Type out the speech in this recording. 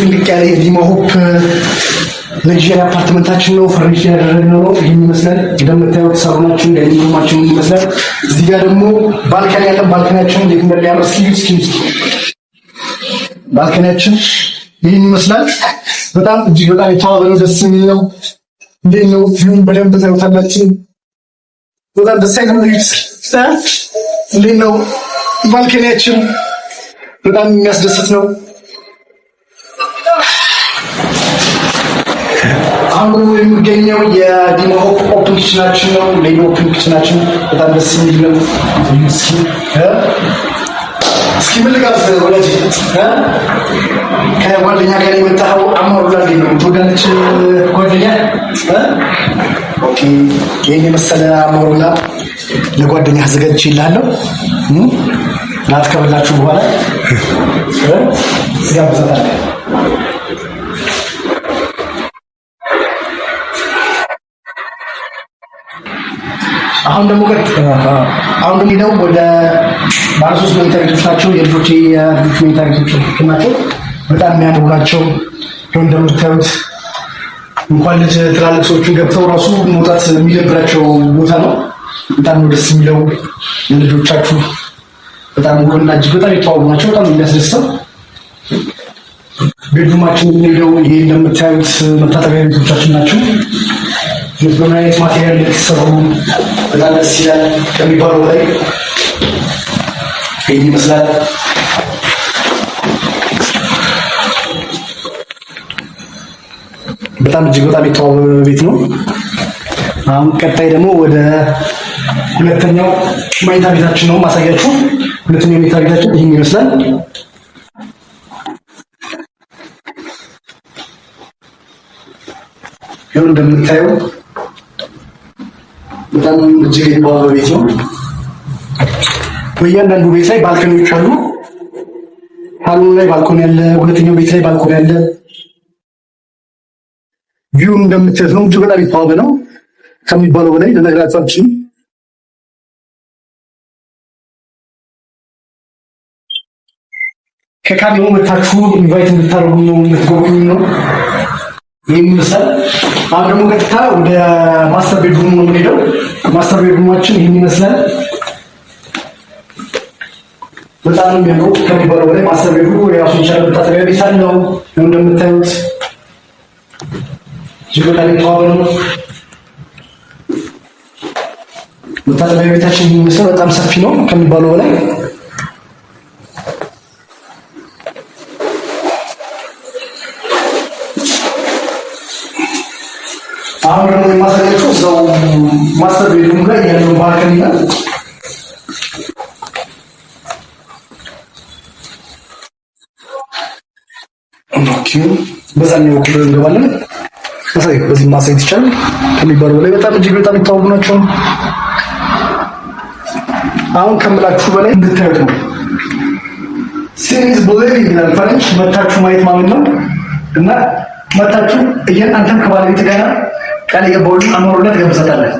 ትልቅ ያለ የዲሞሆፕ ለግዠሪ አፓርትመንታችን ነው ፈርኒቸር ያደረግነው። ይህን ይመስላል እንደምታዩት ሳሎናችን ዳይኒንግ ይመስላል። እዚህ ጋር ደግሞ ባልከኒ ያለ ባልከኒያችን እንዴት እንደሚያምር እስኪ ባልከኒያችን ይህን ይመስላል። በጣም እጅግ በጣም የተዋበ ነው፣ ደስ የሚል ነው። እንዴት ነው ቪውን በደንብ ታዩታላችሁ። በጣም ደስ አይልም? እንዴት ነው ባልከኒያችን በጣም የሚያስደስት ነው። አሁን የሚገኘው የዲሞሆፕ ኦፕን ኪችናችን ነው። ሌላ ኦፕን ኪችናችን በጣም ደስ የሚል ነው። እስኪ ምን ልጋብዝ ወዳጅ? ከጓደኛ ጋር የመጣኸው አማሩላ እንዴት ነው? ትወዳለች ጓደኛ? ኦኬ፣ ይሄን የመሰለ አማሩላ ለጓደኛ አዘጋጅቼልሃለሁ። ናት ከበላችሁ በኋላ ትጋብዛታለህ። አሁን ደግሞ ወደ ባለ 3 መኝታ ቤቶች ናቸው። የልጆቼ መኝታ ቤቶች ናቸው። በጣም የሚያምሩ ናቸው። እንደምታዩት እንኳን ልጅ ትላልቅ ሰዎቹ ገብተው ራሱ መውጣት የሚደብራቸው ቦታ ነው። በጣም ደስ የሚለው ለልጆቻችሁ በጣም ውብና እጅግ በጣም የተዋቡ ናቸው። በጣም የሚያስደስተው ቤድሩማችን የሚሄደው ይሄ እንደምታዩት መታጠቢያ ቤቶቻችን ናቸው። በምን አይነት ማቴሪያል የተሰሩ በጣም ደስ ይላል ከሚባለው ላይ ይህ ይመስላል። በጣም እጅግ በጣም የተዋበ ቤት ነው። አሁን ቀጣይ ደግሞ ወደ ሁለተኛው መኝታ ቤታችን ነው ማሳያችሁ። ሁለተኛው መኝታ ቤታችን ይህን ይመስላል። ይኸው እንደምታየው በጣም እጅግ የተዋበ ቤት ነው። በእያንዳንዱ ቤት ላይ ባልኮኒዎች አሉ። ሳሎኑ ላይ ባልኮኒ ያለ፣ ሁለተኛው ቤት ላይ ባልኮኒ ያለ። ቪው እንደምታዩት ነው። እጅግ በጣም የተዋበ ነው ከሚባለው በላይ ልነግራችሁ አልችልም። ከካሜራው መታችሁ ኢንቫይት እንድታደርጉ ነው የምትጎበኙ ነው። ይህን ይመስላል። አሁን ደግሞ ቀጥታ ወደ ማስተር ቤድሩም ነው የምንሄደው። ማስተር ቤድሩማችን ይህን ይመስላል። በጣም የሚያምሩ ከሚባለው በላይ ማስተር ቤድሩም የራሱ የቻለ መታጠቢያ ቤት አለው። እንደምታዩት እጅግ በጣም የተዋበ ነው። መታጠቢያ ቤታችን ይህን ይመስላል። በጣም ሰፊ ነው ከሚባለው በላይ። አሁን ደግሞ የማሳያችሁ እዛው ማስተር ቤድሩም ላይ ያለው ባልከኒ ነው። ኦኬ፣ በዛኛው በኩል እንገባለን። በዚህ ማሳየት ይቻላል ከሚባለው በላይ በጣም እጅግ በጣም የተዋቡ ናቸው። አሁን ከምላችሁ በላይ እንድታዩት ነው። ሲሪዝ ቦሌ ይላል ፈረንጅ። መታችሁ ማየት ማለት ነው እና መታችሁ አንተም ከባለቤት ጋር ቃል የገባውን አማሩላ ትገብዛታለህ።